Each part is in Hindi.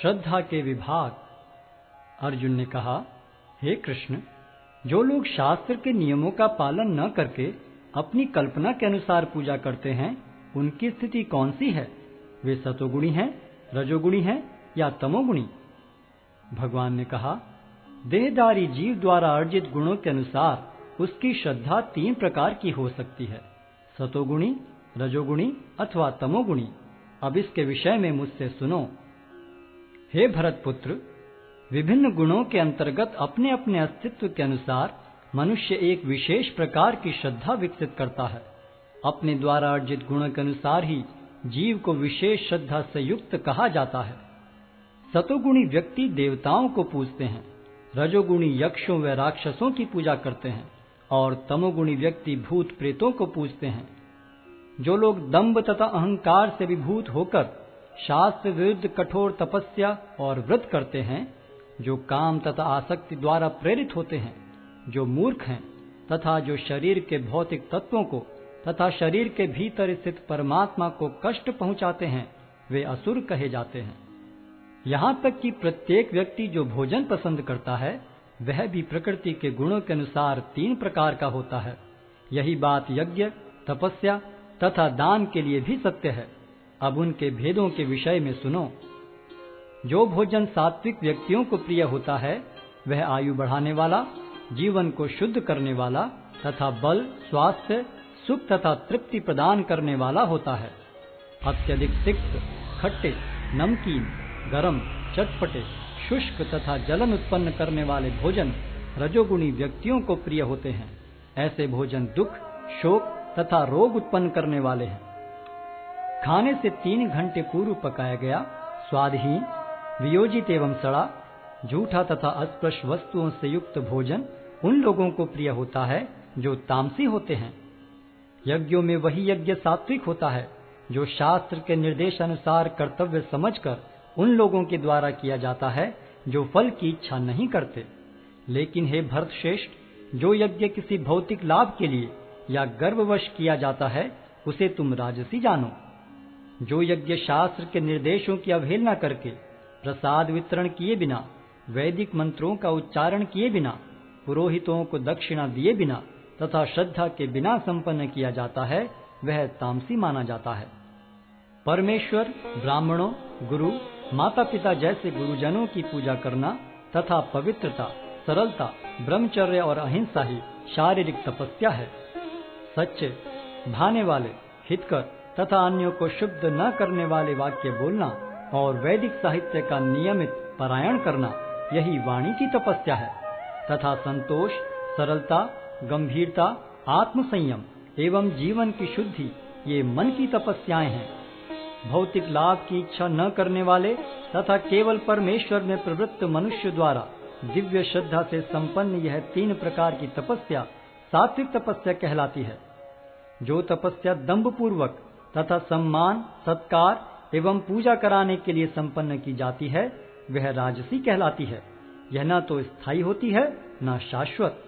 श्रद्धा के विभाग। अर्जुन ने कहा, हे कृष्ण, जो लोग शास्त्र के नियमों का पालन न करके अपनी कल्पना के अनुसार पूजा करते हैं, उनकी स्थिति कौन सी है? वे सतोगुणी हैं, रजोगुणी हैं या तमोगुणी? भगवान ने कहा, देहधारी जीव द्वारा अर्जित गुणों के अनुसार उसकी श्रद्धा 3 प्रकार की हो सकती है, सतोगुणी, रजोगुणी अथवा तमोगुणी। अब इसके विषय में मुझसे सुनो। हे भरतपुत्र, विभिन्न गुणों के अंतर्गत अपने अपने अस्तित्व के अनुसार मनुष्य एक विशेष प्रकार की श्रद्धा विकसित करता है। अपने द्वारा अर्जित गुणों के अनुसार ही जीव को विशेष श्रद्धा से युक्त कहा जाता है। सतोगुणी व्यक्ति देवताओं को पूजते हैं, रजोगुणी यक्षों व राक्षसों की पूजा करते हैं और तमोगुणी व्यक्ति भूत प्रेतों को पूजते हैं। जो लोग दंभ तथा अहंकार से विभूत होकर शास्त्र विरुद्ध कठोर तपस्या और व्रत करते हैं, जो काम तथा आसक्ति द्वारा प्रेरित होते हैं, जो मूर्ख हैं तथा जो शरीर के भौतिक तत्वों को तथा शरीर के भीतर स्थित परमात्मा को कष्ट पहुंचाते हैं, वे असुर कहे जाते हैं। यहाँ तक कि प्रत्येक व्यक्ति जो भोजन पसंद करता है, वह भी प्रकृति के गुणों के अनुसार 3 प्रकार का होता है। यही बात यज्ञ, तपस्या तथा दान के लिए भी सत्य है। अब उनके भेदों के विषय में सुनो। जो भोजन सात्विक व्यक्तियों को प्रिय होता है, वह आयु बढ़ाने वाला, जीवन को शुद्ध करने वाला तथा बल, स्वास्थ्य, सुख तथा तृप्ति प्रदान करने वाला होता है। अत्यधिक तिक्त, खट्टे, नमकीन, गरम, चटपटे, शुष्क तथा जलन उत्पन्न करने वाले भोजन रजोगुणी व्यक्तियों को प्रिय होते हैं। ऐसे भोजन दुख, शोक तथा रोग उत्पन्न करने वाले हैं। खाने से 3 घंटे पूर्व पकाया गया, स्वादहीन, वियोजित एवं सड़ा, झूठा तथा अस्पृश वस्तुओं से युक्त भोजन उन लोगों को प्रिय होता है जो तामसी होते हैं। यज्ञों में वही यज्ञ सात्विक होता है जो शास्त्र के निर्देश अनुसार कर्तव्य समझकर उन लोगों के द्वारा किया जाता है जो फल की इच्छा नहीं करते। लेकिन हे भरतश्रेष्ठ, जो यज्ञ किसी भौतिक लाभ के लिए या गर्ववश किया जाता है, उसे तुम राजसी जानो। जो यज्ञ शास्त्र के निर्देशों की अवहेलना करके, प्रसाद वितरण किए बिना, वैदिक मंत्रों का उच्चारण किए बिना, पुरोहितों को दक्षिणा दिए बिना तथा श्रद्धा के बिना संपन्न किया जाता है, वह तामसी माना जाता है। परमेश्वर, ब्राह्मणों, गुरु, माता पिता जैसे गुरुजनों की पूजा करना तथा पवित्रता, सरलता, ब्रह्मचर्य और अहिंसा ही शारीरिक तपस्या है। सच्चे, भाने वाले, हितकर तथा अन्यों को शुद्ध न करने वाले वाक्य बोलना और वैदिक साहित्य का नियमित पारायण करना, यही वाणी की तपस्या है। तथा संतोष, सरलता, गंभीरता, आत्मसंयम एवं जीवन की शुद्धि, ये मन की तपस्याएं हैं। भौतिक लाभ की इच्छा न करने वाले तथा केवल परमेश्वर में प्रवृत्त मनुष्य द्वारा दिव्य श्रद्धा से संपन्न यह 3 प्रकार की तपस्या सात्विक तपस्या कहलाती है। जो तपस्या दंभ पूर्वक तथा सम्मान, सत्कार एवं पूजा कराने के लिए संपन्न की जाती है, वह राजसी कहलाती है। यह न तो स्थायी होती है, न शाश्वत।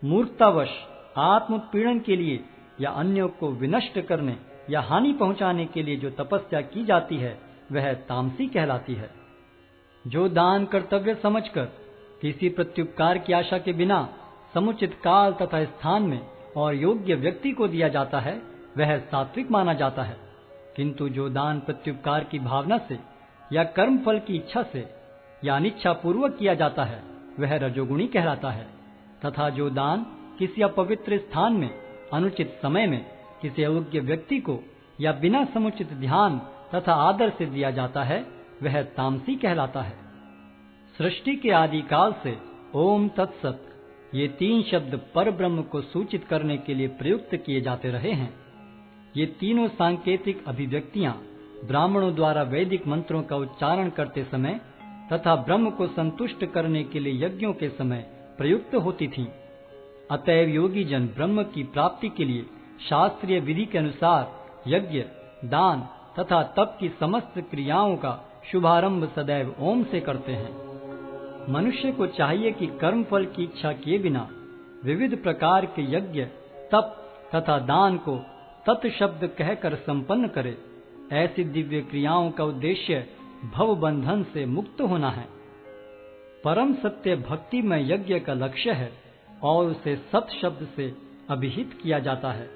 मूर्खतावश आत्मपीड़न के लिए या अन्यों को विनष्ट करने या हानि पहुंचाने के लिए जो तपस्या की जाती है, वह तामसी कहलाती है। जो दान कर्तव्य समझकर किसी प्रत्युपकार की आशा के बिना समुचित काल तथा स्थान में और योग्य व्यक्ति को दिया जाता है, वह सात्विक माना जाता है। किंतु जो दान प्रत्युपकार की भावना से या कर्म फल की इच्छा से या अनिच्छा पूर्वक किया जाता है, वह रजोगुणी कहलाता है। तथा जो दान किसी अपवित्र स्थान में, अनुचित समय में, किसी अयोग्य व्यक्ति को या बिना समुचित ध्यान तथा आदर से दिया जाता है, वह तामसी कहलाता है। सृष्टि के आदि काल से ओम तत्सत ये 3 शब्द पर ब्रह्म को सूचित करने के लिए प्रयुक्त किए जाते रहे हैं। ये तीनों सांकेतिक अभिव्यक्तियां ब्राह्मणों द्वारा वैदिक मंत्रों का उच्चारण करते समय तथा ब्रह्म को संतुष्ट करने के लिए यज्ञों के समय प्रयुक्त होती थीं। अतएव योगी जन ब्रह्म की प्राप्ति के लिए शास्त्रीय विधि के अनुसार यज्ञ, दान तथा तप की समस्त क्रियाओं का शुभारंभ सदैव ओम से करते हैं। मनुष्य को चाहिए कि कर्म फल की इच्छा किए बिना विविध प्रकार के यज्ञ, तप तथा दान को तत् शब्द कहकर संपन्न करे। ऐसी दिव्य क्रियाओं का उद्देश्य भव बंधन से मुक्त होना है। परम सत्य भक्ति में यज्ञ का लक्ष्य है और उसे सत शब्द से अभिहित किया जाता है।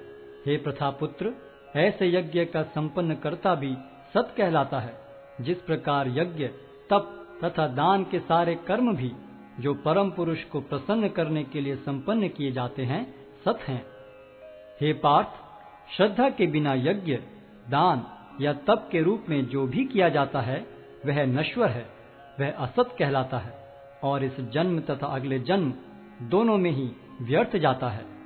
हे प्रथापुत्र, ऐसे यज्ञ का संपन्न करता भी सत कहलाता है। जिस प्रकार यज्ञ, तप तथा दान के सारे कर्म भी जो परम पुरुष को प्रसन्न करने के लिए संपन्न किए जाते हैं, सत हैं। हे पार्थ, श्रद्धा के बिना यज्ञ, दान या तप के रूप में जो भी किया जाता है वह नश्वर है, वह असत कहलाता है और इस जन्म तथा अगले जन्म दोनों में ही व्यर्थ जाता है।